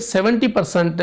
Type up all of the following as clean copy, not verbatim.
70%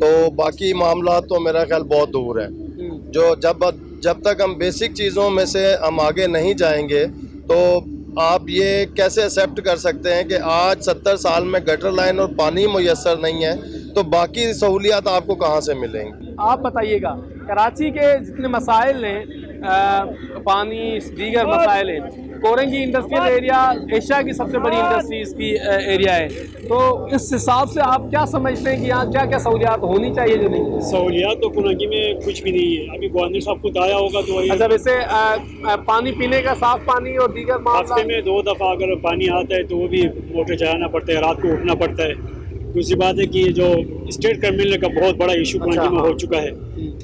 تو باقی معاملات تو میرا خیال بہت دور ہیں. جو جب تک ہم بیسک چیزوں میں سے ہم آگے نہیں جائیں گے تو آپ یہ کیسے ایکسیپٹ کر سکتے ہیں کہ آج 70 سال میں گٹر لائن اور پانی میسر نہیں ہے تو باقی سہولیات آپ کو کہاں سے ملیں گی؟ آپ بتائیے گا کراچی کے جتنے مسائل ہیں پانی دیگر مسائل ہیں, کورنگی انڈسٹریل ایریا ایشیا کی سب سے بڑی انڈسٹریز کی ایریا ہے, تو اس حساب سے آپ کیا سمجھتے ہیں کہ یہاں کیا کیا سہولیات ہونی چاہیے جو نہیں؟ سہولیات تو کورنگی میں کچھ بھی نہیں ہے. ابھی گورنر صاحب خود آیا ہوگا تو اچھا, ویسے پانی پینے کا صاف پانی اور دیگر ہفتے میں 2 دفعہ اگر پانی آتا ہے تو وہ بھی موٹر چلانا پڑتا ہے, رات کو اٹھنا پڑتا ہے. دوسری بات ہے کہ یہ جو اسٹیٹ کا ملنے کا بہت بڑا ایشو کراچی میں ہو چکا ہے.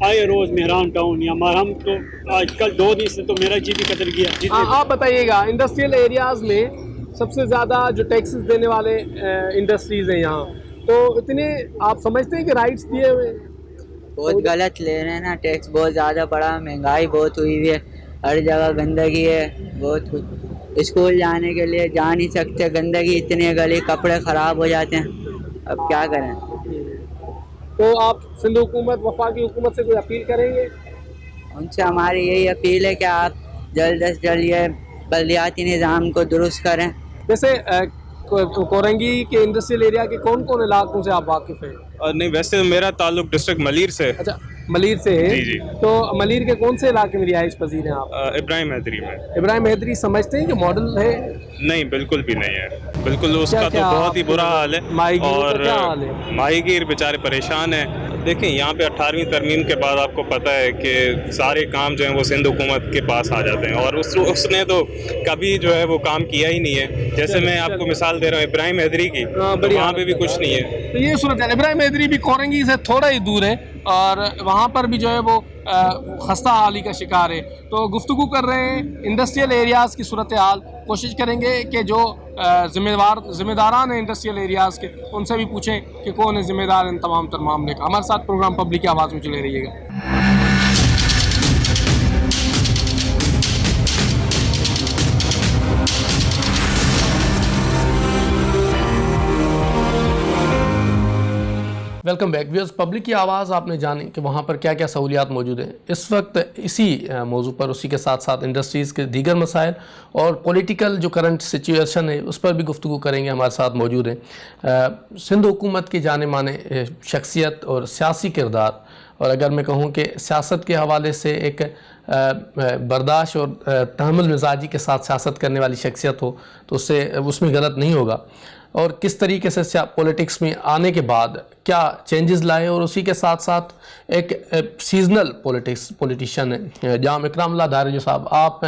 آئے روز مہران ٹاؤن یا مرہم تو آج کل 2 دن سے تو میرا جی بھی قتل گیا. آپ بتائیے گا انڈسٹریل ایریاز میں سب سے زیادہ جو ٹیکسز دینے والے انڈسٹریز ہیں یہاں, تو اتنے آپ سمجھتے ہیں کہ رائٹس دیے ہوئے؟ بہت غلط لے رہے ہیں نا, ٹیکس بہت زیادہ بڑا, مہنگائی بہت ہوئی ہوئی ہے, ہر جگہ گندگی ہے بہت کچھ. اسکول جانے کے لیے جا نہیں سکتے, گندگی اتنی ہے, گلی کپڑے خراب ہو جاتے ہیں, اب کیا کریں. تو آپ سندھ حکومت وفاقی حکومت سے کوئی اپیل کریں گے؟ ان سے ہماری یہی اپیل ہے کہ آپ جلد از جلد یہ بلدیاتی نظام کو درست کریں. جیسے کورنگی کے انڈسٹریل ایریا کے کون کون علاقوں سے آپ واقف ہیں؟ نہیں, ویسے میرا تعلق ڈسٹرکٹ ملیر سے. اچھا, ملیر سے ہے. جی. تو ملیر کے کون سے علاقے میں رہائش پذیر ہیں آپ؟ ابراہیم حیدری میں. ابراہیم حیدری سمجھتے ہیں کہ ماڈل ہے؟ نہیں, بالکل بھی نہیں ہے, بالکل اس کا تو بہت ہی برا حال ہے. اور ماہی گیر بیچارے پریشان ہیں. دیکھیں یہاں پہ 18ویں ترمیم کے بعد آپ کو پتہ ہے کہ سارے کام جو ہیں وہ سندھ حکومت کے پاس آ جاتے ہیں, اور اس نے تو کبھی جو ہے وہ کام کیا ہی نہیں ہے. جیسے میں آپ کو مثال دے رہا ہوں ابراہیم حیدری کی, وہاں پہ بھی کچھ نہیں ہے. تو یہ صورت ہے, ابراہیم حیدری بھی کورنگی سے تھوڑا ہی دور ہے اور وہاں پر بھی جو ہے وہ خستہ حالی کا شکار ہے. تو گفتگو کر رہے ہیں انڈسٹریل ایریاز کی صورتحال, کوشش کریں گے کہ جو ذمہ داران ہیں انڈسٹریل ایریاز کے ان سے بھی پوچھیں کہ کون ہے ذمہ دار ان تمام تر معاملے کا. ہمارے ساتھ پروگرام پبلک کی آواز میں چلے رہیے گا. Welcome back viewers. پبلک کی آواز آپ نے جانی کہ وہاں پر کیا کیا سہولیات موجود ہیں. اس وقت اسی موضوع پر, اسی کے ساتھ ساتھ انڈسٹریز کے دیگر مسائل اور پولیٹیکل جو کرنٹ سچویشن ہے اس پر بھی گفتگو کریں گے. ہمارے ساتھ موجود ہیں سندھ حکومت کی جانے مانے شخصیت اور سیاسی کردار, اور اگر میں کہوں کہ سیاست کے حوالے سے ایک برداشت اور تحمل مزاجی کے ساتھ سیاست کرنے والی شخصیت ہو تو اس میں غلط نہیں ہوگا. اور کس طریقے سے پولیٹکس میں آنے کے بعد کیا چینجز لائے, اور اسی کے ساتھ ساتھ ایک سیزنل پولیٹیشین ہے. جناب اکرام اللہ دھاریجو صاحب, آپ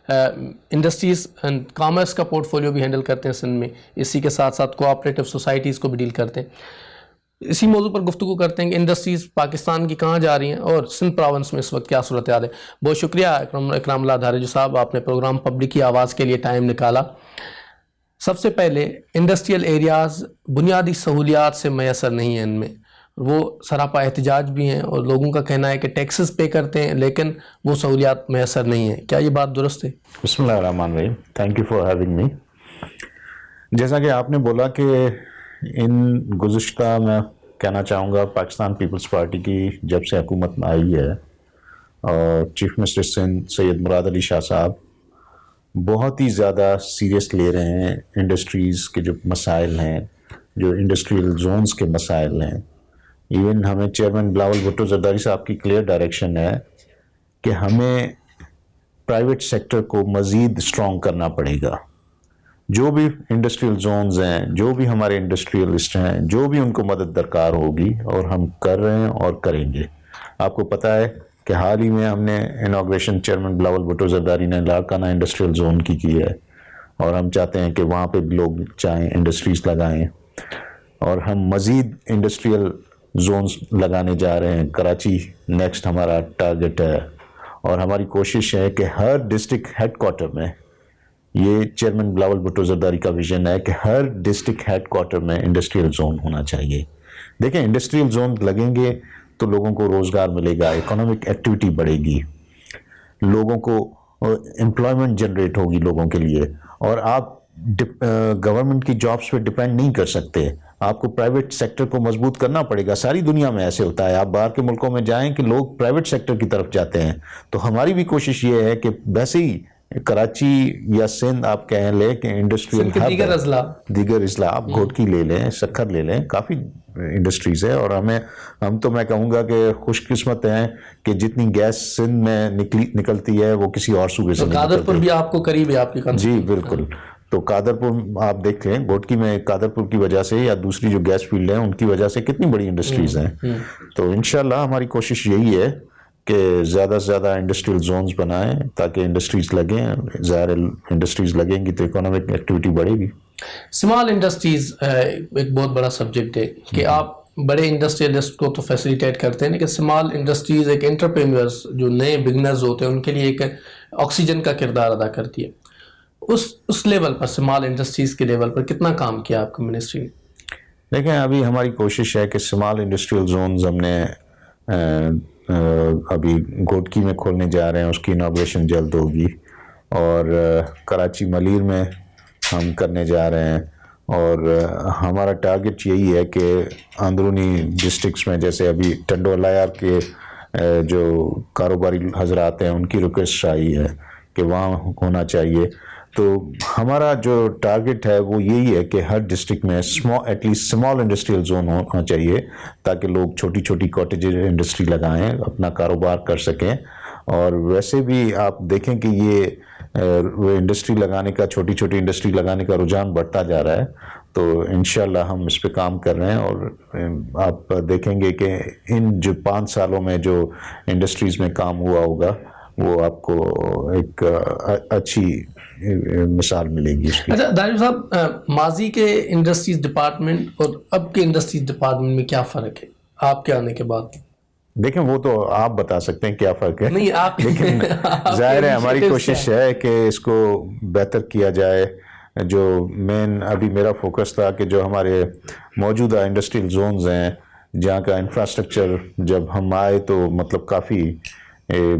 انڈسٹریز اینڈ کامرس کا پورٹ فولیو بھی ہینڈل کرتے ہیں سندھ میں, اسی کے ساتھ ساتھ کوآپریٹو سوسائٹیز کو بھی ڈیل کرتے ہیں. اسی موضوع پر گفتگو کرتے ہیں کہ انڈسٹریز پاکستان کی کہاں جا رہی ہیں اور سندھ پراونس میں اس وقت کیا صورتحال ہے. بہت شکریہ اکرام اللہ دھاریجو صاحب, آپ نے پروگرام پبلک کی آواز کے لیے ٹائم نکالا. سب سے پہلے انڈسٹریل ایریاز بنیادی سہولیات سے میسر نہیں ہیں, ان میں وہ سراپا احتجاج بھی ہیں, اور لوگوں کا کہنا ہے کہ ٹیکسز پے کرتے ہیں لیکن وہ سہولیات میسر نہیں ہیں. کیا یہ بات درست ہے؟ بسم اللہ الرحمن الرحیم. Thank you for having me. جیسا کہ آپ نے بولا کہ ان گزشتہ, میں کہنا چاہوں گا پاکستان پیپلز پارٹی کی جب سے حکومت میں آئی ہے اور چیف منسٹر سندھ سید مراد علی شاہ صاحب بہت ہی زیادہ سیریس لے رہے ہیں انڈسٹریز کے جو مسائل ہیں, جو انڈسٹریل زونز کے مسائل ہیں. ایون ہمیں چیئرمین بلاول بھٹو زرداری صاحب کی کلیئر ڈائریکشن ہے کہ ہمیں پرائیویٹ سیکٹر کو مزید اسٹرانگ کرنا پڑے گا. جو بھی انڈسٹریل زونز ہیں, جو بھی ہمارے انڈسٹریلسٹ ہیں, جو بھی ان کو مدد درکار ہوگی, اور ہم کر رہے ہیں اور کریں گے. آپ کو پتہ ہے کہ حال ہی میں ہم نے انوگریشن چیئرمین بلاول بھٹو زرداری نے لاڑکانہ انڈسٹریل زون کی ہے, اور ہم چاہتے ہیں کہ وہاں پہ لوگ چاہیں انڈسٹریز لگائیں, اور ہم مزید انڈسٹریل زونز لگانے جا رہے ہیں. کراچی نیکسٹ ہمارا ٹارگٹ ہے, اور ہماری کوشش ہے کہ ہر ڈسٹرکٹ ہیڈ کوارٹر میں, یہ چیئرمین بلاول بھٹو زرداری کا ویژن ہے کہ ہر ڈسٹرکٹ ہیڈ کوارٹر میں انڈسٹریل زون ہونا چاہیے. دیکھیں انڈسٹریل زون لگیں گے تو لوگوں کو روزگار ملے گا, اکنامک ایکٹیویٹی بڑھے گی, لوگوں کو امپلائمنٹ جنریٹ ہوگی لوگوں کے لیے, اور آپ گورنمنٹ کی جابس پہ ڈپینڈ نہیں کر سکتے. آپ کو پرائیویٹ سیکٹر کو مضبوط کرنا پڑے گا. ساری دنیا میں ایسے ہوتا ہے. آپ باہر کے ملکوں میں جائیں کہ لوگ پرائیویٹ سیکٹر کی طرف جاتے ہیں. تو ہماری بھی کوشش یہ ہے کہ ویسے ہی کراچی یا سندھ آپ کہیں لیں کہ انڈسٹریل دیگر اضلاع آپ گھوٹکی لے لیں, سکھر لے لیں, کافی انڈسٹریز ہے. اور ہم تو میں کہوں گا کہ خوش قسمت ہیں کہ جتنی گیس سندھ میں نکلتی ہے وہ کسی اور صوبے سے نہیں نکلتی. قادرپور بھی آپ کو قریب ہے آپ کی جی بالکل. تو قادرپور آپ دیکھ لیں, گھوٹکی میں قادرپور کی وجہ سے یا دوسری جو گیس فیلڈ ہیں ان کی وجہ سے کتنی بڑی انڈسٹریز ہیں. تو انشاءاللہ ہماری کوشش یہی ہے کہ زیادہ سے زیادہ انڈسٹریل زونز بنائیں تاکہ انڈسٹریز لگیں. ظاہر انڈسٹریز لگیں گی تو اکنامک ایکٹیویٹی بڑھے گی. اسمال انڈسٹریز ایک بہت بڑا سبجیکٹ ہے کہ آپ بڑے انڈسٹریلسٹ کو تو فیسیلیٹیٹ کرتے ہیں لیکن اسمال انڈسٹریز ایک انٹرپرینورز جو نئے بگنرز ہوتے ہیں ان کے لیے ایک آکسیجن کا کردار ادا کرتی ہے. اس لیول پر اسمال انڈسٹریز کے لیول پر کتنا کام کیا آپ کی منسٹری نے؟ دیکھیں ابھی ہماری کوشش ہے کہ اسمال انڈسٹریل زونز ہم نے ابھی گھوٹکی میں کھولنے جا رہے ہیں, اس کی اناگریشن جلد ہوگی. اور کراچی ملیر میں ہم کرنے جا رہے ہیں. اور ہمارا ٹارگٹ یہی ہے کہ اندرونی ڈسٹرکٹس میں جیسے ابھی ٹنڈو الایار کے جو کاروباری حضرات ہیں ان کی ریکویسٹ آئی ہے کہ وہاں ہونا چاہیے. تو ہمارا جو ٹارگٹ ہے وہ یہی ہے کہ ہر ڈسٹرکٹ میں at least small industrial zone ہونا چاہیے تاکہ لوگ چھوٹی چھوٹی کاٹیج انڈسٹری لگائیں, اپنا کاروبار کر سکیں. اور ویسے بھی آپ دیکھیں کہ یہ انڈسٹری لگانے کا, چھوٹی چھوٹی انڈسٹری لگانے کا رجحان بڑھتا جا رہا ہے. تو انشاءاللہ ہم اس پہ کام کر رہے ہیں. اور آپ دیکھیں گے کہ ان جو 5 سالوں میں جو انڈسٹریز میں کام ہوا ہوگا وہ آپ کو ایک اچھی مثال ملے گی اس کی. اچھا داریو صاحب, ماضی کے انڈسٹریز ڈپارٹمنٹ اور اب کے انڈسٹریز ڈپارٹمنٹ میں کیا فرق ہے آپ کے آنے کے بعد؟ دیکھیں وہ تو آپ بتا سکتے ہیں کیا فرق ہے. نہیں آپ لیکن ظاہر ہے ہماری کوشش ہے کہ اس کو بہتر کیا جائے. جو مین ابھی میرا فوکس تھا کہ جو ہمارے موجودہ انڈسٹریل زونز ہیں جہاں کا انفراسٹرکچر جب ہم آئے تو مطلب کافی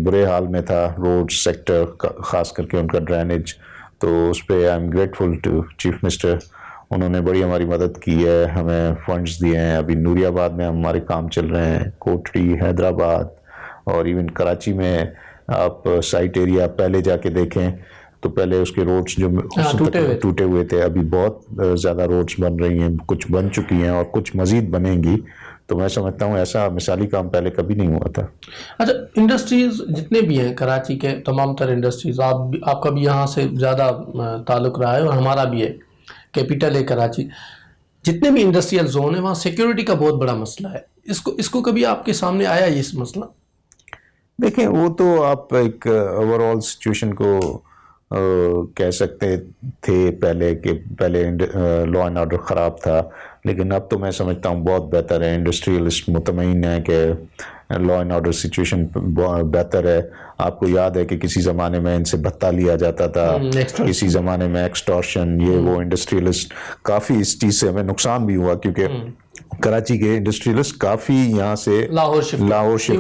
برے حال میں تھا, روڈ سیکٹر خاص کر کے ان کا ڈرینیج. تو اس پہ I am grateful to chief minister, انہوں نے بڑی ہماری مدد کی ہے, ہمیں فنڈز دیے ہیں. ابھی نوری آباد میں ہمارے کام چل رہے ہیں, کوٹڑی, حیدرآباد اور ایون کراچی میں. آپ سائٹ ایریا پہلے جا کے دیکھیں تو پہلے اس کے روڈز جو ٹوٹے ہوئے تھے, ابھی بہت زیادہ روڈز بن رہی ہیں, کچھ بن چکی ہیں اور کچھ مزید بنیں گی. تو میں سمجھتا ہوں ایسا مثالی کام پہلے کبھی نہیں ہوا تھا. اچھا انڈسٹریز جتنے بھی ہیں کراچی کے تمام تر انڈسٹریز, آپ کا بھی یہاں سے زیادہ تعلق رہا ہے اور ہمارا بھی ہے, کیپٹل ہے کراچی. جتنے بھی انڈسٹریل زون ہیں وہاں سیکیورٹی کا بہت بڑا مسئلہ ہے. اس کو کبھی آپ کے سامنے آیا یہ مسئلہ؟ دیکھیں وہ تو آپ ایک اوور آل سچویشن کو کہہ سکتے تھے پہلے کہ پہلے لا اینڈ آرڈر خراب تھا, لیکن اب تو میں سمجھتا ہوں بہت بہتر ہے. انڈسٹریلسٹ مطمئن ہے کہ لا اینڈ آرڈر سچویشن بہتر ہے. آپ کو یاد ہے کہ کسی زمانے میں ان سے بھتہ لیا جاتا تھا, کسی زمانے میں ایکسٹورشن, یہ وہ. انڈسٹریلسٹ کافی اس چیز سے ہمیں نقصان بھی ہوا کیونکہ کراچی کے انڈسٹریلسٹ کافی یہاں سے لاہور شفٹ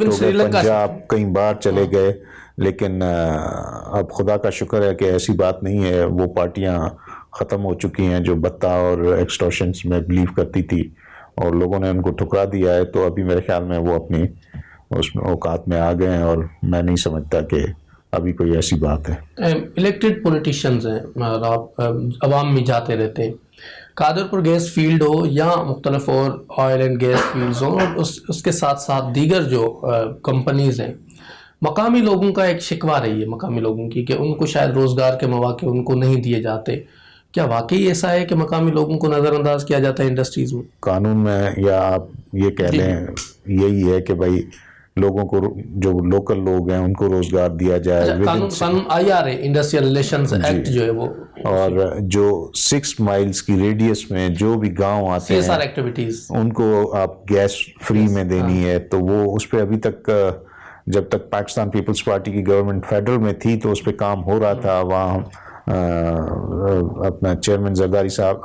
ہو گئے, پنجاب کئی بار چلے گئے. لیکن اب خدا کا شکر ہے کہ ایسی بات نہیں ہے. وہ پارٹیاں ختم ہو چکی ہیں جو بھتہ اور ایکسٹورشنس میں بلیو کرتی تھی اور لوگوں نے ان کو ٹھکرا دیا ہے. تو ابھی میرے خیال میں وہ اپنی اس میں اوقات میں آ گئے ہیں اور میں نہیں سمجھتا کہ ابھی کوئی ایسی بات ہے. الیکٹڈ پولیٹیشینز ہیں, عوام میں جاتے رہتے ہیں. قادرپور گیس فیلڈ ہو یا مختلف اور آئل اینڈ گیس فیلڈز ہوں, اور اس کے ساتھ ساتھ دیگر جو کمپنیز ہیں, مقامی لوگوں کا ایک شکوہ رہی ہے مقامی لوگوں کی کہ ان کو شاید روزگار کے مواقع ان کو نہیں دیے جاتے. کیا واقعی ایسا ہے کہ مقامی لوگوں کو نظر انداز کیا جاتا ہے انڈسٹریز میں؟ قانون میں یا آپ یہ کہہ لیں یہی ہے کہ بھائی لوگوں کو جو لوکل لوگ ہیں ان کو روزگار دیا جائے. قانون I R a industrial relations act جو ہے وہ, اور جو 6 مائلز کی ریڈیس میں جو بھی گاؤں آتے ہیں ان کو آپ گیس فری میں دینی ہے. تو وہ اس پہ ابھی تک جب تک پاکستان پیپلز پارٹی کی گورنمنٹ فیڈرل میں تھی تو اس پہ کام ہو رہا تھا. وہاں اپنا چیئرمین زرداری صاحب,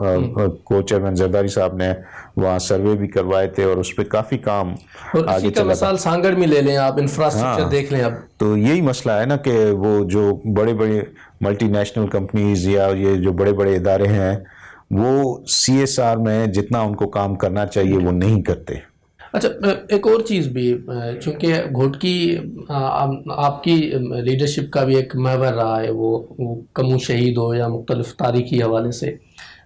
کو چیئرمین زرداری صاحب نے وہاں سروے بھی کروائے تھے اور اس پہ کافی کام آگے چلا. مثال سانگڑ میں لے لیں آپ, انفراسٹرکچر دیکھ لیں. اب تو یہی مسئلہ ہے نا کہ وہ جو بڑے بڑے ملٹی نیشنل کمپنیز یا یہ جو بڑے بڑے ادارے ہیں وہ CSR میں جتنا ان کو کام کرنا چاہیے وہ نہیں کرتے. اچھا ایک اور چیز بھی، چونکہ گھوٹکی آپ کی لیڈرشپ کا بھی ایک محور رہا ہے، وہ کمو شہید ہو یا مختلف تاریخی حوالے سے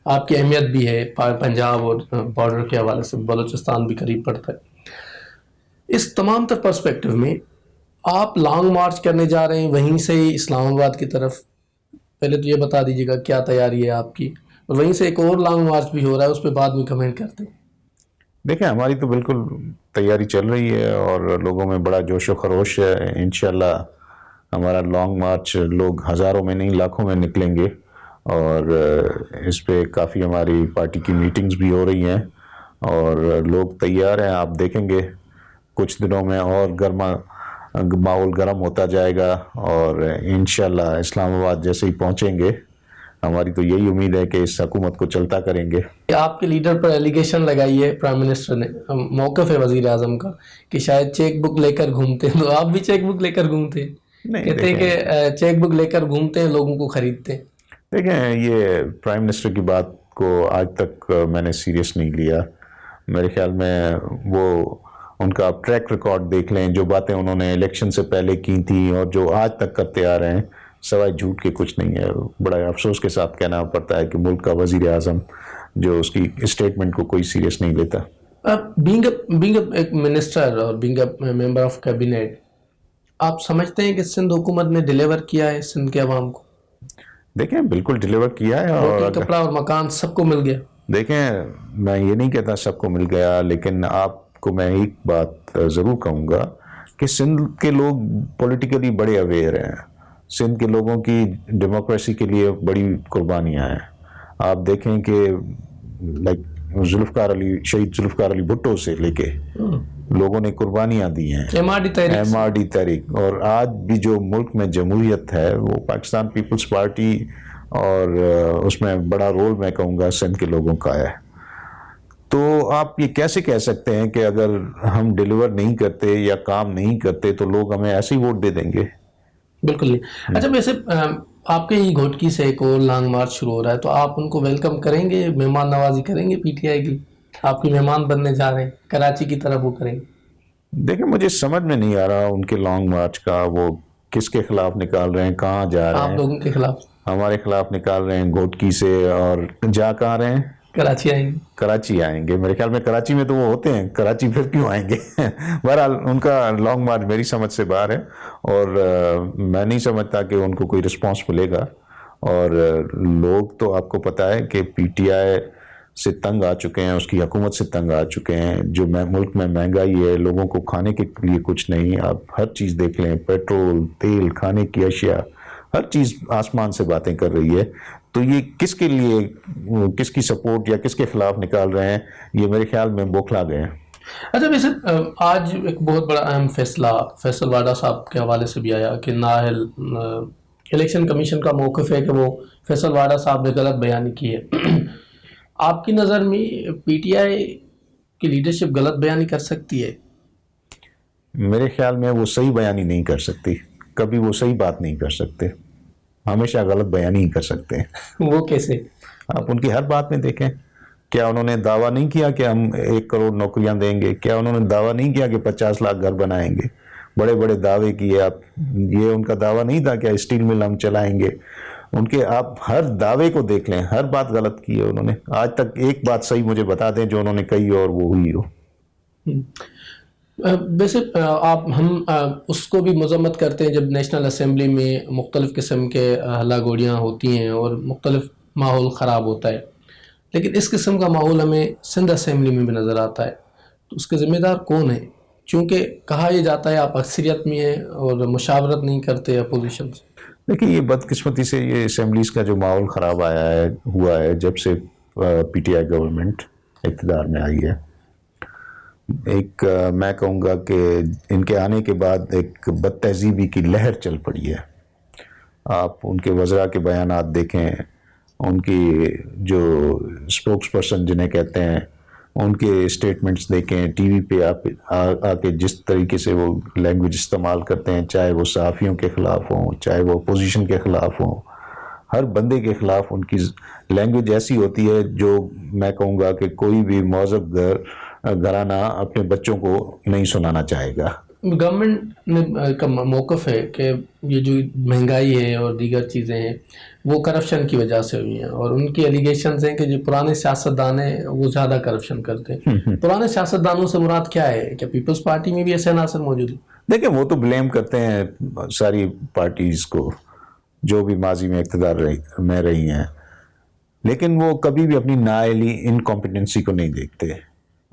آپ کی اہمیت بھی ہے، پنجاب اور بارڈر کے حوالے سے بلوچستان بھی قریب پڑتا ہے. اس تمام تر پرسپیکٹو میں آپ لانگ مارچ کرنے جا رہے ہیں وہیں سے اسلام آباد کی طرف، پہلے تو یہ بتا دیجیے گا کیا تیاری ہے آپ کی، اور وہیں سے ایک اور لانگ مارچ بھی ہو رہا ہے، اس پہ بعد میں کمنٹ کرتے ہیں. دیکھیں ہماری تو بالکل تیاری چل رہی ہے اور لوگوں میں بڑا جوش و خروش ہے. انشاءاللہ ہمارا لانگ مارچ لوگ ہزاروں میں نہیں لاکھوں میں نکلیں گے، اور اس پہ کافی ہماری پارٹی کی میٹنگز بھی ہو رہی ہیں اور لوگ تیار ہیں. آپ دیکھیں گے کچھ دنوں میں اور ماحول گرم ہوتا جائے گا، اور انشاءاللہ اسلام آباد جیسے ہی پہنچیں گے ہماری تو یہی امید ہے کہ اس حکومت کو چلتا کریں گے. آپ کے لیڈر پر ایلیگیشن لگائی ہے پرائم منسٹر نے، موقف ہے وزیر اعظم کا کہ شاید چیک بک لے کر گھومتے ہیں، تو آپ بھی چیک بک لے کر گھومتے ہیں، کہتے ہیں کہ چیک بک لے کر گھومتے ہیں، لوگوں کو خریدتے ہیں. دیکھیں یہ پرائم منسٹر کی بات کو آج تک میں نے سیریس نہیں لیا. میرے خیال میں وہ ان کا آپ ٹریک ریکارڈ دیکھ لیں، جو باتیں انہوں نے الیکشن سے پہلے کی تھیں اور جو آج تک کرتے آ رہے ہیں، سوائے جھوٹ کے کچھ نہیں ہے. بڑا افسوس کے ساتھ کہنا پڑتا ہے کہ ملک کا وزیر اعظم جو اس کی اسٹیٹمنٹ کو کوئی سیریس نہیں لیتا. بینگ ایک منسٹر اور being a member of cabinet, آپ سمجھتے ہیں کہ سندھ حکومت نے ڈیلیور کیا ہے سندھ کے عوام کو؟ دیکھیں بالکل ڈیلیور کیا ہے، اور کپڑا اور مکان سب کو مل گیا. دیکھیں میں یہ نہیں کہتا سب کو مل گیا، لیکن آپ کو میں ایک بات ضرور کہوں گا کہ سندھ کے لوگ پولیٹیکلی بڑے اویئر ہیں. سندھ کے لوگوں کی ڈیموکریسی کے لیے بڑی قربانیاں ہیں. آپ دیکھیں کہ شہید ذوالفقار علی بھٹو سے لے کے لوگوں نے قربانیاں دی ہیں، MRD تحریک، اور آج بھی جو ملک میں جمہوریت ہے وہ پاکستان پیپلز پارٹی، اور اس میں بڑا رول میں کہوں گا سندھ کے لوگوں کا ہے. تو آپ یہ کیسے کہہ سکتے ہیں کہ اگر ہم ڈیلیور نہیں کرتے یا کام نہیں کرتے تو لوگ ہمیں ایسے ہی ووٹ دے دیں گے؟ بالکل نہیں. اچھا ویسے آپ کے ہی گھوٹکی سے ایک اور لانگ مارچ شروع ہو رہا ہے، تو آپ ان کو ویلکم کریں گے، مہمان نوازی کریں گے؟ PTI کی آپ کی مہمان بننے جا رہے ہیں، کراچی کی طرف وہ کریں گے. دیکھیں مجھے سمجھ میں نہیں آ رہا ان کے لانگ مارچ کا، وہ کس کے خلاف نکال رہے ہیں، کہاں جا رہے ہیں؟ آپ لوگوں کے خلاف. ہمارے خلاف نکال رہے ہیں گھوٹکی سے، اور جا کہاں رہے ہیں؟ کراچی آئیں گے. کراچی آئیں گے. میرے خیال میں کراچی میں تو وہ ہوتے ہیں، کراچی پھر کیوں آئیں گے؟ بہرحال ان کا لانگ مارچ میری سمجھ سے باہر ہے، اور میں نہیں سمجھتا کہ ان کو کوئی رسپانس ملے گا. اور لوگ تو آپ کو پتہ ہے کہ PTI سے تنگ آ چکے ہیں، اس کی حکومت سے تنگ آ چکے ہیں. جو ملک میں مہنگائی ہے، لوگوں کو کھانے کے لیے کچھ نہیں. آپ ہر چیز دیکھ لیں، پیٹرول، تیل، کھانے کی اشیاء، ہر چیز آسمان سے باتیں کر رہی ہے. تو یہ کس کے لیے، کس کی سپورٹ یا کس کے خلاف نکال رہے ہیں، یہ میرے خیال میں بوکھلا گئے ہیں. اچھا ویسے آج ایک بہت بڑا اہم فیصلہ فیصل واڈا صاحب کے حوالے سے بھی آیا کہ نااہل الیکشن کمیشن کا موقف ہے کہ وہ فیصل واڈا صاحب نے غلط بیانی کی ہے. آپ کی نظر میں PTI کی لیڈرشپ غلط بیانی کر سکتی ہے؟ میرے خیال میں وہ صحیح بیانی نہیں کر سکتی، کبھی وہ صحیح بات نہیں کر سکتے، ہمیشہ غلط بیانی ہی کر سکتے ہیں. وہ کیسے؟ آپ ان کی ہر بات میں دیکھیں، کیا انہوں نے دعویٰ نہیں کیا کہ ہم 1 کروڑ نوکریاں دیں گے؟ کیا انہوں نے دعویٰ نہیں کیا کہ 50 لاکھ گھر بنائیں گے؟ بڑے بڑے دعوے کیے. آپ یہ ان کا دعویٰ نہیں تھا کہ اسٹیل مل ہم چلائیں گے؟ ان کے آپ ہر دعوے کو دیکھ لیں، ہر بات غلط کی ہے انہوں نے. آج تک ایک بات صحیح مجھے بتا دیں جو انہوں نے کہی اور وہ ہوئی ہو. ویسے ہم اس کو بھی مذمت کرتے ہیں جب نیشنل اسمبلی میں مختلف قسم کے ہلا گوڑیاں ہوتی ہیں اور مختلف ماحول خراب ہوتا ہے، لیکن اس قسم کا ماحول ہمیں سندھ اسمبلی میں بھی نظر آتا ہے. تو اس کے ذمہ دار کون ہیں؟ چونکہ کہا یہ جاتا ہے آپ اکثریت میں ہیں اور مشاورت نہیں کرتے اپوزیشن سے. دیکھیں یہ بدقسمتی سے یہ اسمبلیز کا جو ماحول خراب ہوا ہے جب سے PTI گورنمنٹ اقتدار میں آئی ہے. ایک میں کہوں گا کہ ان کے آنے کے بعد ایک بد تہذیبی کی لہر چل پڑی ہے. آپ ان کے وزراء کے بیانات دیکھیں، ان کی جو اسپوکس پرسن جنہیں کہتے ہیں ان کے اسٹیٹمنٹس دیکھیں، ٹی وی پہ آ کے جس طریقے سے وہ لینگویج استعمال کرتے ہیں، چاہے وہ صحافیوں کے خلاف ہوں، چاہے وہ اپوزیشن کے خلاف ہوں، ہر بندے کے خلاف ان کی لینگویج ایسی ہوتی ہے جو میں کہوں گا کہ کوئی بھی مہذب گھرانہ اپنے بچوں کو نہیں سنانا چاہے گا. گورنمنٹ کا موقف ہے کہ یہ جو مہنگائی ہے اور دیگر چیزیں ہیں وہ کرپشن کی وجہ سے ہوئی ہیں, اور ان کی ایلیگیشنز ہیں کہ جو پرانے سیاستدان ہیں وہ زیادہ کرپشن کرتے ہیں. پرانے سیاستدانوں سے مراد کیا ہے؟ کہ پیپلز پارٹی میں بھی ایسے عناصر موجود ہیں؟ دیکھیں وہ تو بلیم کرتے ہیں ساری پارٹیز کو جو بھی ماضی میں اقتدار میں رہی ہیں, لیکن وہ کبھی بھی اپنی نااہلی انکمپیٹنسی کو نہیں دیکھتے.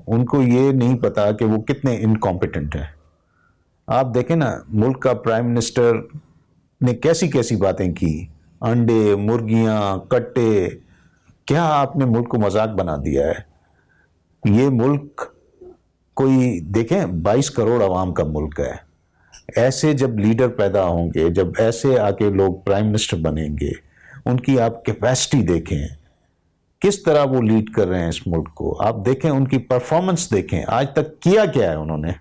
ان کو یہ نہیں پتا کہ وہ کتنے انکمپیٹنٹ ہیں. آپ دیکھیں نا, ملک کا پرائم منسٹر نے کیسی کیسی باتیں کی, انڈے, مرغیاں, کٹے, کیا آپ نے ملک کو مذاق بنا دیا ہے. یہ ملک کوئی دیکھیں 22 کروڑ عوام کا ملک ہے. ایسے جب لیڈر پیدا ہوں گے, جب ایسے آ کے لوگ پرائم منسٹر بنیں گے, ان کی آپ کیپیسٹی دیکھیں کس طرح وہ لیڈ کر رہے ہیں اس ملک کو. آپ دیکھیں ان کی پرفارمنس دیکھیں, آج تک کیا کیا ہے انہوں نے.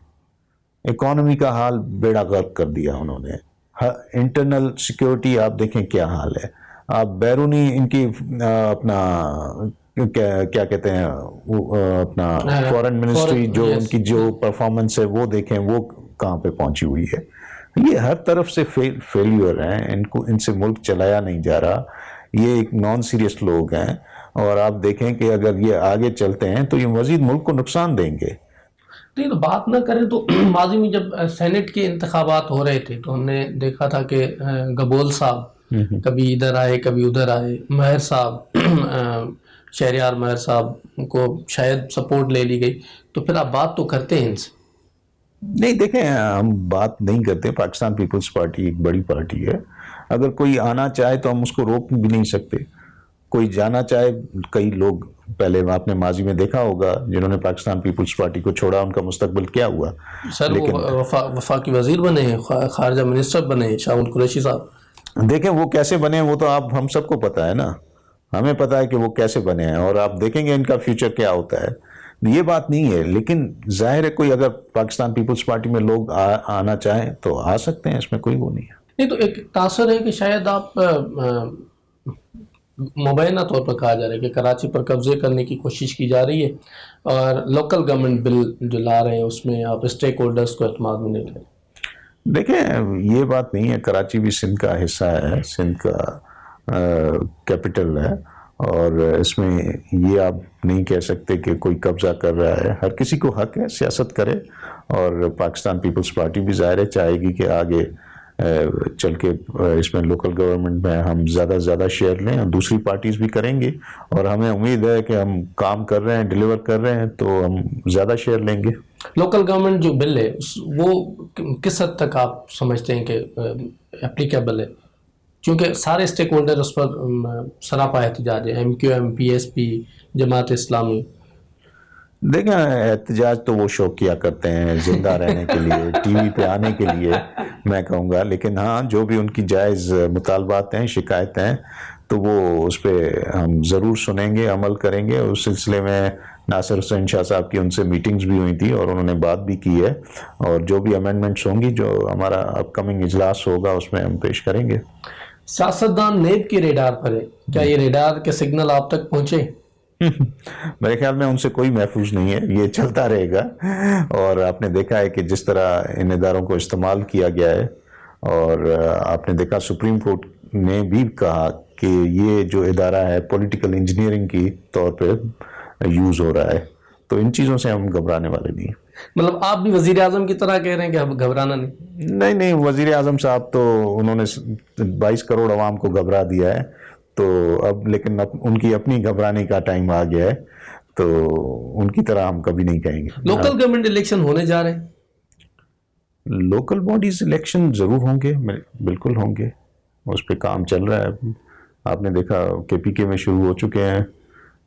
اکانومی کا حال بیڑا غرق کر دیا انہوں نے. انٹرنل سیکیورٹی آپ دیکھیں کیا حال ہے. آپ بیرونی ان کی اپنا کیا کہتے ہیں اپنا فورن منسٹری جو ان کی جو پرفارمنس ہے وہ دیکھیں وہ کہاں پہ پہنچی ہوئی ہے. یہ ہر طرف سے فیلیور ہیں, ان سے ملک چلایا نہیں جا رہا. یہ ایک نان سیریس لوگ ہیں, اور آپ دیکھیں کہ اگر یہ آگے چلتے ہیں تو یہ مزید ملک کو نقصان دیں گے. نہیں تو بات نہ کریں تو ماضی میں جب سینٹ کے انتخابات ہو رہے تھے تو ہم نے دیکھا تھا کہ گبول صاحب کبھی ادھر آئے کبھی ادھر آئے. مہر صاحب, شہریار مہر صاحب کو شاید سپورٹ لے لی گئی. تو پھر آپ بات تو کرتے ہیں ان سے؟ نہیں دیکھیں, ہم بات نہیں کرتے. پاکستان پیپلز پارٹی ایک بڑی پارٹی ہے. اگر کوئی آنا چاہے تو ہم اس کو روک بھی نہیں سکتے. کوئی جانا چاہے, کئی لوگ پہلے آپ نے ماضی میں دیکھا ہوگا جنہوں نے پاکستان پیپلز پارٹی کو چھوڑا, ان کا مستقبل کیا ہوا. سر وہ وفاقی وزیر بنے ہیں, خارجہ منسٹر بنے ہیں شاہ قریشی صاحب. دیکھیں وہ کیسے بنے ہیں وہ تو آپ ہم سب کو پتا ہے نا, ہمیں پتا ہے کہ وہ کیسے بنے ہیں, اور آپ دیکھیں گے ان کا فیوچر کیا ہوتا ہے. یہ بات نہیں ہے, لیکن ظاہر ہے کوئی اگر پاکستان پیپلز پارٹی میں لوگ آنا چاہیں تو آ سکتے ہیں, اس میں کوئی وہ نہیں ہے. نہیں تو ایک تاثر ہے کہ شاید آپ مبینہ طور پر کہا جا رہا ہے کہ کراچی پر قبضے کرنے کی کوشش کی جا رہی ہے, اور لوکل گورنمنٹ بل جو لا رہے ہیں اس میں آپ اسٹیک ہولڈرز کو اعتماد میں نہیں لیں. دیکھیں یہ بات نہیں ہے, کراچی بھی سندھ کا حصہ ہے, سندھ کا کیپٹل ہے, اور اس میں یہ آپ نہیں کہہ سکتے کہ کوئی قبضہ کر رہا ہے. ہر کسی کو حق ہے سیاست کرے, اور پاکستان پیپلز پارٹی بھی ظاہر ہے چاہے گی کہ آگے چل کے اس میں لوکل گورنمنٹ میں ہم زیادہ سے زیادہ شیئر لیں, اور دوسری پارٹیز بھی کریں گے, اور ہمیں امید ہے کہ ہم کام کر رہے ہیں, ڈیلیور کر رہے ہیں, تو ہم زیادہ شیئر لیں گے. لوکل گورنمنٹ جو بل ہے وہ کس حد تک آپ سمجھتے ہیں کہ اپلیکیبل ہے؟ کیونکہ سارے اسٹیک ہولڈر اس پر سراپا احتجاج ہے, M Q M, P S P, Jamaat Islami. دیکھیں احتجاج تو وہ شوق کیا کرتے ہیں زندہ رہنے کے لیے, ٹی وی پہ آنے کے لیے میں کہوں گا, لیکن ہاں جو بھی ان کی جائز مطالبات ہیں, شکایتیں ہیں, تو وہ اس پہ ہم ضرور سنیں گے, عمل کریں گے. اس سلسلے میں ناصر حسین شاہ صاحب کی ان سے میٹنگز بھی ہوئی تھی اور انہوں نے بات بھی کی ہے, اور جو بھی امینڈمنٹس ہوں گی جو ہمارا اپ کمنگ اجلاس ہوگا اس میں ہم پیش کریں گے. سیاستدان نیب کے ریڈار پر ہے, کیا یہ ریڈار کے سگنل آپ تک پہنچے؟ میرے خیال میں ان سے کوئی محفوظ نہیں ہے, یہ چلتا رہے گا. اور آپ نے دیکھا ہے کہ جس طرح ان اداروں کو استعمال کیا گیا ہے, اور آپ نے دیکھا سپریم کورٹ نے بھی کہا کہ یہ جو ادارہ ہے پولیٹیکل انجینئرنگ کی طور پہ یوز ہو رہا ہے, تو ان چیزوں سے ہم گھبرانے والے نہیں. مطلب آپ بھی وزیر اعظم کی طرح کہہ رہے ہیں کہ اب گھبرانا نہیں؟ نہیں, وزیر اعظم صاحب تو انہوں نے 22 کروڑ عوام کو گھبرا دیا ہے, تو اب لیکن ان کی اپنی گھبرانے کا ٹائم آ گیا ہے, تو ان کی طرح ہم کبھی نہیں کہیں گے. لوکل گورنمنٹ الیکشن ہونے جا رہے ہیں, لوکل باڈیز الیکشن ضرور ہوں گے, بالکل ہوں گے, اس پہ کام چل رہا ہے. آپ نے دیکھا کے پی کے میں شروع ہو چکے ہیں,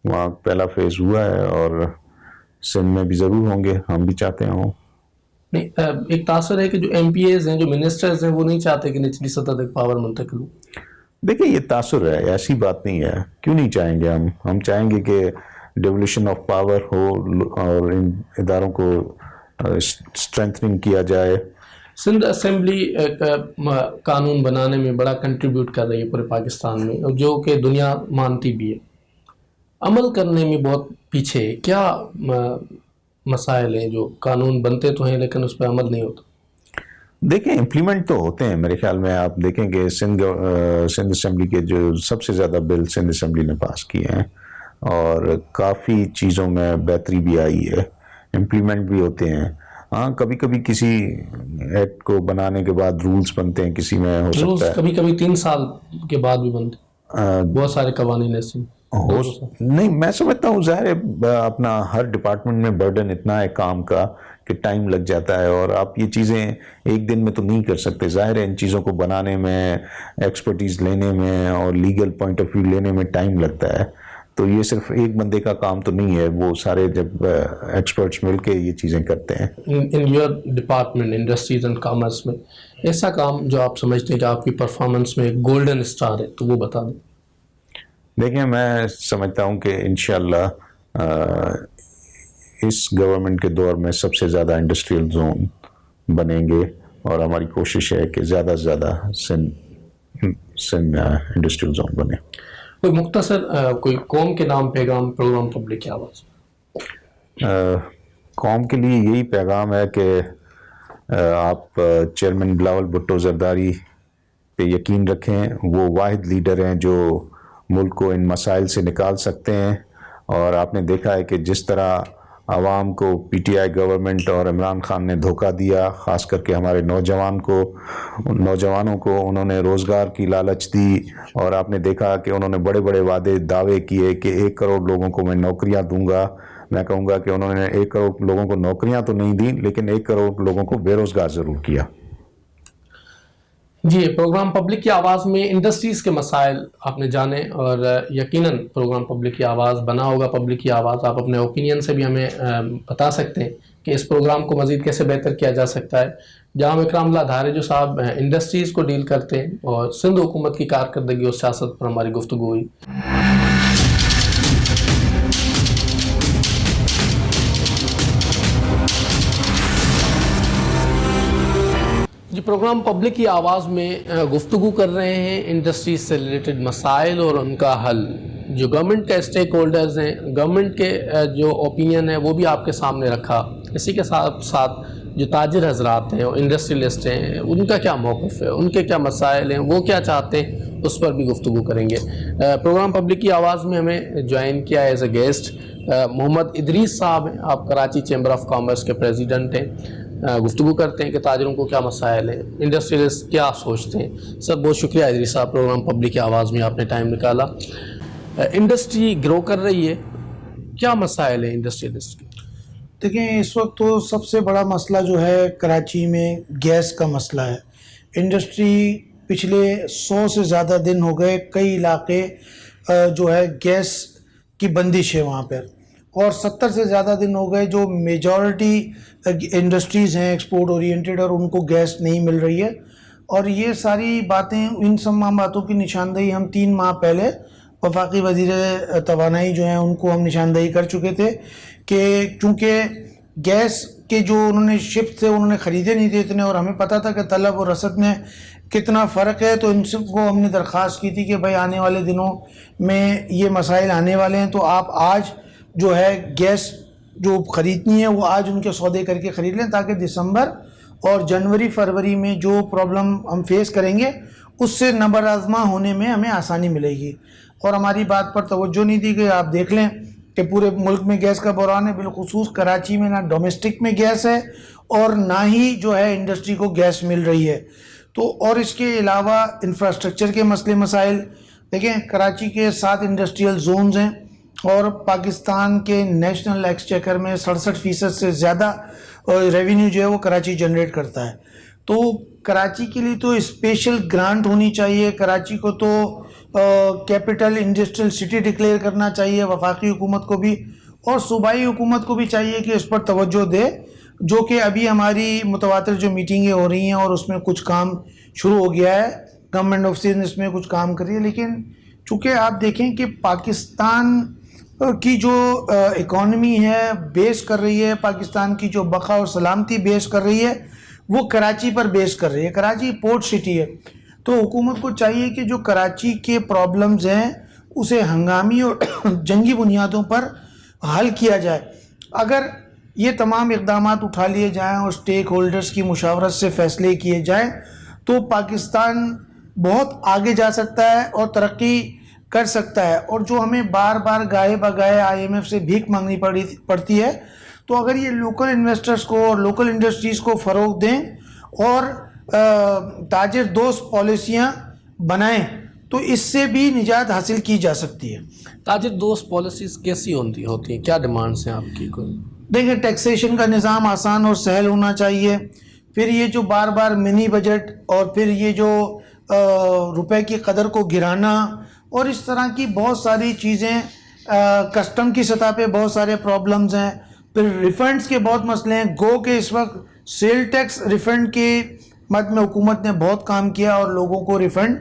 وہاں پہلا فیز ہوا ہے, اور سندھ میں بھی ضرور ہوں گے, ہم بھی چاہتے ہوں. نہیں, ایک تاثر ہے کہ جو ایم پی ایز ہیں, جو منسٹرز ہیں, وہ نہیں چاہتے کہ نچلی سطح تک پاور منتقل ہو. دیکھیں یہ تاثر ہے, ایسی بات نہیں ہے, کیوں نہیں چاہیں گے ہم چاہیں گے کہ ڈیولیشن آف پاور ہو, اور ان اداروں کو اسٹرینتھننگ کیا جائے, سندھ اسمبلی ایک قانون بنانے میں بڑا کنٹریبیوٹ کر رہی ہے پورے پاکستان میں، اور جو کہ دنیا مانتی بھی ہے، عمل کرنے میں بہت پیچھے ہے. کیا مسائل ہیں؟ جو قانون بنتے تو ہیں لیکن اس پہ عمل نہیں ہوتا. دیکھیں امپلیمنٹ تو ہوتے ہیں میرے خیال میں. آپ دیکھیں کہ سندھ اسمبلی کے جو سب سے زیادہ بل سندھ اسمبلی نے پاس کیے ہیں اور کافی چیزوں میں بہتری بھی آئی ہے، امپلیمنٹ بھی ہوتے ہیں. ہاں کبھی کبھی کسی ایکٹ کو بنانے کے بعد رولز بنتے ہیں، کسی میں ہو سکتا ہے کبھی کبھی 3 سال کے بعد بھی بنتے، بہت سارے قوانین ایسے نہیں. میں سمجھتا ہوں ظاہر ہے اپنا ہر ڈپارٹمنٹ میں برڈن اتنا ہے کام کا کہ ٹائم لگ جاتا ہے، اور آپ یہ چیزیں ایک دن میں تو نہیں کر سکتے. ظاہر ہے ان چیزوں کو بنانے میں، ایکسپرٹیز لینے میں اور لیگل پوائنٹ آف ویو لینے میں ٹائم لگتا ہے. تو یہ صرف ایک بندے کا کام تو نہیں ہے، وہ سارے جب ایکسپرٹس مل کے یہ چیزیں کرتے ہیں. In your department industries and commerce میں ایسا کام جو آپ سمجھتے ہیں کہ آپ کی پرفارمنس میں ایک گولڈن اسٹار ہے تو وہ بتا دیں. دیکھیں میں سمجھتا ہوں کہ انشاءاللہ اس گورنمنٹ کے دور میں سب سے زیادہ انڈسٹریل زون بنیں گے، اور ہماری کوشش ہے کہ زیادہ سے زیادہ سندھ انڈسٹریل زون بنے. کوئی مختصر کوئی قوم کے نام پیغام پروگرام پبلک کی آواز. قوم کے لیے یہی پیغام ہے کہ آپ چیئرمین بلاول بھٹو زرداری پہ یقین رکھیں. وہ واحد لیڈر ہیں جو ملک کو ان مسائل سے نکال سکتے ہیں، اور آپ نے دیکھا ہے کہ جس طرح عوام کو پی ٹی آئی گورنمنٹ اور عمران خان نے دھوکہ دیا، خاص کر کے ہمارے نوجوانوں کو انہوں نے روزگار کی لالچ دی، اور آپ نے دیکھا کہ انہوں نے بڑے بڑے دعوے کیے کہ 1 کروڑ لوگوں کو میں نوکریاں دوں گا. میں کہوں گا کہ انہوں نے 1 کروڑ لوگوں کو نوکریاں تو نہیں دیں، لیکن 1 کروڑ لوگوں کو بے روزگار ضرور کیا. جی، پروگرام پبلک کی آواز میں انڈسٹریز کے مسائل آپ نے جانے، اور یقیناً پروگرام پبلک کی آواز بنا ہوگا پبلک کی آواز. آپ اپنے اوپینین سے بھی ہمیں بتا سکتے ہیں کہ اس پروگرام کو مزید کیسے بہتر کیا جا سکتا ہے. جہاں اکرام اللہ دھارے جو صاحب انڈسٹریز کو ڈیل کرتے ہیں اور سندھ حکومت کی کارکردگی اور سیاست پر ہماری گفتگو ہوئی. جی، پروگرام پبلک کی آواز میں گفتگو کر رہے ہیں انڈسٹریز سے ریلیٹڈ مسائل اور ان کا حل. جو گورنمنٹ کے اسٹیک ہولڈرز ہیں، گورنمنٹ کے جو اوپینین ہے وہ بھی آپ کے سامنے رکھا. اسی کے ساتھ ساتھ جو تاجر حضرات ہیں اور انڈسٹریلسٹ ہیں ان کا کیا موقف ہے، ان کے کیا مسائل ہیں، وہ کیا چاہتے ہیں، اس پر بھی گفتگو کریں گے. پروگرام پبلک کی آواز میں ہمیں جوائن کیا ایز اے گیسٹ محمد ادریس صاحب ہیں. آپ کراچی چیمبر آف کامرس کے پریزیڈنٹ ہیں. گفتگو کرتے ہیں کہ تاجروں کو کیا مسائل ہیں، انڈسٹریلسٹ کیا سوچتے ہیں. سر بہت شکریہ ادریس صاحب، پروگرام پبلک کی آواز میں آپ نے ٹائم نکالا. انڈسٹری گرو کر رہی ہے، کیا مسائل ہیں انڈسٹریلسٹ کے؟ دیکھیں اس وقت تو سب سے بڑا مسئلہ جو ہے کراچی میں گیس کا مسئلہ ہے. انڈسٹری پچھلے 100 سے زیادہ دن ہو گئے، کئی علاقے جو ہے گیس کی بندش ہے وہاں پر، اور 70 سے زیادہ دن ہو گئے جو میجورٹی انڈسٹریز ہیں ایکسپورٹ اورینٹڈ، اور ان کو گیس نہیں مل رہی ہے. اور یہ ساری باتیں، ان تمام باتوں کی نشاندہی ہم 3 ماہ پہلے وفاقی وزیر توانائی جو ہیں ان کو ہم نشاندہی کر چکے تھے کہ چونکہ گیس کے جو انہوں نے شپ تھے انہوں نے خریدے نہیں تھے اتنے، اور ہمیں پتہ تھا کہ طلب اور رسد میں کتنا فرق ہے، تو ان سب کو ہم نے درخواست کی تھی کہ بھائی آنے والے دنوں میں یہ مسائل آنے والے ہیں، تو آپ آج جو ہے گیس جو خریدنی ہے وہ آج ان کے سودے کر کے خرید لیں، تاکہ دسمبر اور جنوری فروری میں جو پرابلم ہم فیس کریں گے اس سے نبر آزما ہونے میں ہمیں آسانی ملے گی. اور ہماری بات پر توجہ نہیں دی گئی. آپ دیکھ لیں کہ پورے ملک میں گیس کا بحران ہے، بالخصوص کراچی میں نہ ڈومیسٹک میں گیس ہے اور نہ ہی جو ہے انڈسٹری کو گیس مل رہی ہے. تو اور اس کے علاوہ انفراسٹرکچر کے مسائل دیکھیں، کراچی کے 7 انڈسٹریل زونز ہیں، اور پاکستان کے نیشنل ایکسچیکر میں 67% سے زیادہ ریونیو جو ہے وہ کراچی جنریٹ کرتا ہے. تو کراچی کے لیے تو اسپیشل گرانٹ ہونی چاہیے، کراچی کو تو کیپٹل انڈسٹریل سٹی ڈکلیئر کرنا چاہیے، وفاقی حکومت کو بھی اور صوبائی حکومت کو بھی چاہیے کہ اس پر توجہ دے، جو کہ ابھی ہماری متواتر جو میٹنگیں ہو رہی ہیں اور اس میں کچھ کام شروع ہو گیا ہے. گورنمنٹ آف سندھ اس میں کچھ کام کر رہی ہے، لیکن چونکہ آپ دیکھیں کہ پاکستان کی جو اکانومی ہے بیس کر رہی ہے، پاکستان کی جو بقا اور سلامتی بیس کر رہی ہے، وہ کراچی پر بیس کر رہی ہے. کراچی پورٹ سٹی ہے, تو حکومت کو چاہیے کہ جو کراچی کے پرابلمز ہیں اسے ہنگامی اور جنگی بنیادوں پر حل کیا جائے. اگر یہ تمام اقدامات اٹھا لیے جائیں اور اسٹیک ہولڈرز کی مشاورت سے فیصلے کیے جائیں تو پاکستان بہت آگے جا سکتا ہے اور ترقی کر سکتا ہے. اور جو ہمیں بار بار گائے بگائے IMF سے بھیک مانگنی پڑتی ہے, تو اگر یہ لوکل انویسٹرز کو اور لوکل انڈسٹریز کو فروغ دیں اور تاجر دوست پالیسیاں بنائیں تو اس سے بھی نجات حاصل کی جا سکتی ہے. تاجر دوست پالیسیز کیسی ہوتی ہیں, کیا ڈیمانڈس ہیں آپ کی؟ کوئی دیکھیں, ٹیکسیشن کا نظام آسان اور سہل ہونا چاہیے. پھر یہ جو بار بار منی بجٹ اور پھر یہ جو روپے کی قدر کو گرانا اور اس طرح کی بہت ساری چیزیں, کسٹم کی سطح پہ بہت سارے پرابلمز ہیں. پھر ریفنڈز کے بہت مسئلے ہیں. گو کہ اس وقت سیل ٹیکس ریفنڈ کے مد میں حکومت نے بہت کام کیا اور لوگوں کو ریفنڈ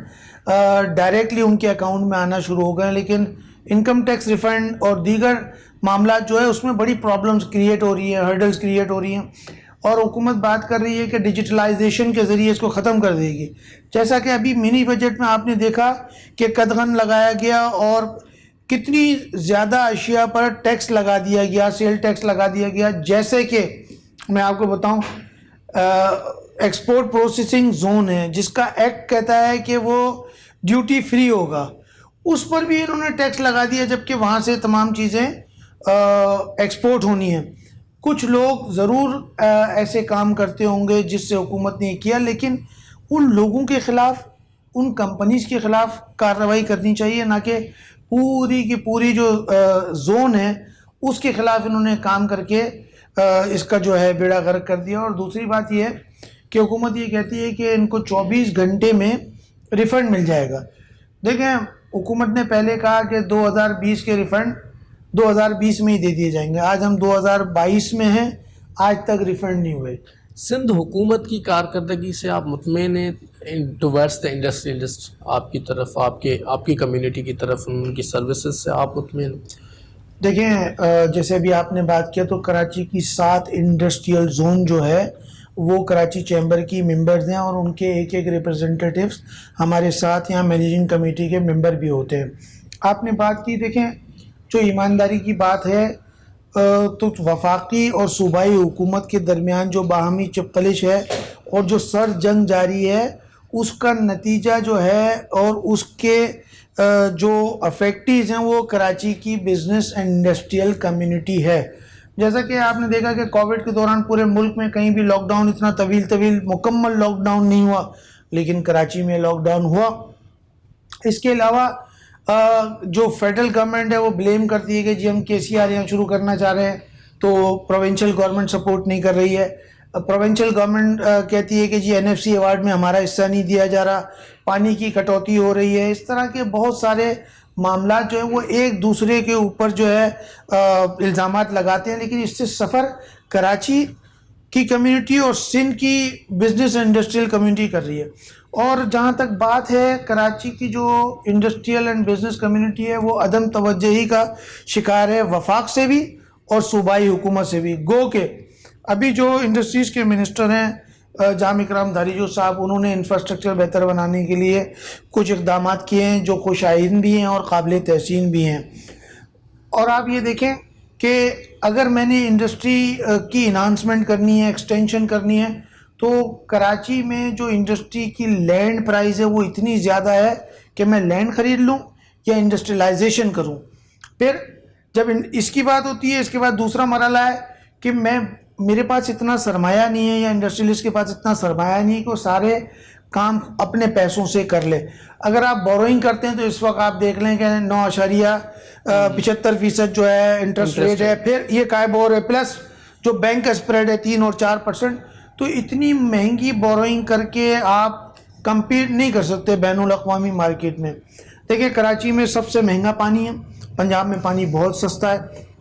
ڈائریکٹلی ان کے اکاؤنٹ میں آنا شروع ہو گئے, لیکن انکم ٹیکس ریفنڈ اور دیگر معاملات جو ہے اس میں بڑی پرابلمز کریٹ ہو رہی ہیں, ہرڈلز کریٹ ہو رہی ہیں. اور حکومت بات کر رہی ہے کہ ڈیجیٹلائزیشن کے ذریعے اس کو ختم کر دے گی. جیسا کہ ابھی منی بجٹ میں آپ نے دیکھا کہ قدغن لگایا گیا اور کتنی زیادہ اشیاء پر ٹیکس لگا دیا گیا, سیل ٹیکس لگا دیا گیا. جیسے کہ میں آپ کو بتاؤں, ایکسپورٹ پروسیسنگ زون ہے جس کا ایکٹ کہتا ہے کہ وہ ڈیوٹی فری ہوگا, اس پر بھی انہوں نے ٹیکس لگا دیا جبکہ وہاں سے تمام چیزیں ایکسپورٹ ہونی ہیں. کچھ لوگ ضرور ایسے کام کرتے ہوں گے جس سے حکومت نے یہ کیا, لیکن ان لوگوں کے خلاف, ان کمپنیز کے خلاف کارروائی کرنی چاہیے, نہ کہ پوری کی پوری جو زون ہے اس کے خلاف انہوں نے کام کر کے اس کا جو ہے بیڑا غرق کر دیا. اور دوسری بات یہ ہے کہ حکومت یہ کہتی ہے کہ ان کو 24 گھنٹے میں ریفنڈ مل جائے گا. دیکھیں, حکومت نے پہلے کہا کہ 2020 کے ریفنڈ 2020 میں ہی دے دیے جائیں گے. آج ہم 2022 میں ہیں, آج تک ریفنڈ نہیں ہوئے. سندھ حکومت کی کارکردگی سے آپ مطمئن ہیں ٹوورڈس دا انڈسٹریلسٹ, آپ کی طرف, آپ کی کمیونٹی کی طرف, ان کی سروسز سے آپ مطمئن ہیں؟ دیکھیں, جیسے ابھی آپ نے بات کیا تو کراچی کی 7 انڈسٹریل زون جو ہے وہ کراچی چیمبر کی ممبرز ہیں اور ان کے ایک ایک ریپرزنٹیٹیوز ہمارے ساتھ یہاں مینیجنگ کمیٹی کے ممبر بھی ہوتے ہیں. آپ نے بات کی, دیکھیں جو ایمانداری کی بات ہے تو وفاقی اور صوبائی حکومت کے درمیان جو باہمی چپقلش ہے اور جو سر جنگ جاری ہے اس کا نتیجہ جو ہے اور اس کے جو افیکٹیز ہیں وہ کراچی کی بزنس اینڈ انڈسٹریل کمیونٹی ہے. جیسا کہ آپ نے دیکھا کہ کووڈ کے دوران پورے ملک میں کہیں بھی لاک ڈاؤن اتنا طویل مکمل لاک ڈاؤن نہیں ہوا, لیکن کراچی میں لاک ڈاؤن ہوا. اس کے علاوہ جو فیڈرل گورنمنٹ ہے وہ بلیم کرتی ہے کہ جی ہم KCR یہاں شروع کرنا چاہ رہے ہیں تو پروونشل گورنمنٹ سپورٹ نہیں کر رہی ہے. پروونشل گورنمنٹ کہتی ہے کہ جی NFC ایوارڈ میں ہمارا حصہ نہیں دیا جا رہا, پانی کی کٹوتی ہو رہی ہے. اس طرح کے بہت سارے معاملات جو ہیں وہ ایک دوسرے کے اوپر جو ہے الزامات لگاتے ہیں, لیکن اس سے سفر کراچی کی کمیونٹی اور سندھ کی بزنس اینڈ انڈسٹریل کمیونٹی کر رہی ہے. اور جہاں تک بات ہے کراچی کی جو انڈسٹریل اینڈ بزنس کمیونٹی ہے وہ عدم توجہی کا شکار ہے, وفاق سے بھی اور صوبائی حکومت سے بھی. گو کہ ابھی جو انڈسٹریز کے منسٹر ہیں جام اکرام دھاریجو صاحب, انہوں نے انفراسٹرکچر بہتر بنانے کے لیے کچھ اقدامات کیے ہیں جو خوش آئند بھی ہیں اور قابل تحسین بھی ہیں. اور آپ یہ دیکھیں کہ اگر میں نے انڈسٹری کی انہانسمنٹ کرنی ہے, ایکسٹینشن کرنی ہے, تو کراچی میں جو انڈسٹری کی لینڈ پرائز ہے وہ اتنی زیادہ ہے کہ میں لینڈ خرید لوں یا انڈسٹریلائزیشن کروں. پھر جب اس کی بات ہوتی ہے, اس کے بعد دوسرا مرحلہ ہے کہ میرے پاس اتنا سرمایہ نہیں ہے یا انڈسٹریلسٹ کے پاس اتنا سرمایہ نہیں کہ وہ سارے کام اپنے پیسوں سے کر لے. اگر آپ بوروئنگ کرتے ہیں تو اس وقت آپ دیکھ لیں کہ 9.75% جو ہے انٹرسٹ ریٹ ہے, پھر یہ قائبور ہے, پلس جو بینک کا اسپریڈ ہے 3 اور 4%. تو اتنی مہنگی بوروئنگ کر کے آپ کمپیٹ نہیں کر سکتے بین الاقوامی مارکیٹ میں. دیکھیں کراچی میں سب سے مہنگا پانی ہے, پنجاب میں پانی بہت سستا ہے.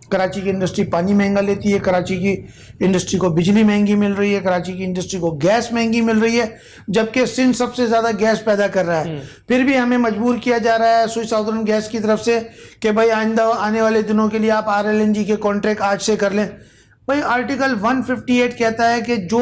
کراچی کی انڈسٹری پانی مہنگا لیتی ہے, کراچی کی انڈسٹری کو بجلی مہنگی مل رہی ہے, کراچی کی انڈسٹری کو گیس مہنگی مل رہی ہے, جبکہ سندھ سب سے زیادہ گیس پیدا کر رہا ہے. پھر بھی ہمیں مجبور کیا جا رہا ہے سوئس ساؤدرن گیس کی طرف سے کہ بھائی آئندہ آنے والے دنوں کے لیے آپ RLNG کے کانٹریکٹ آج سے کر لیں. بھائی آرٹیکل 158 کہتا ہے کہ جو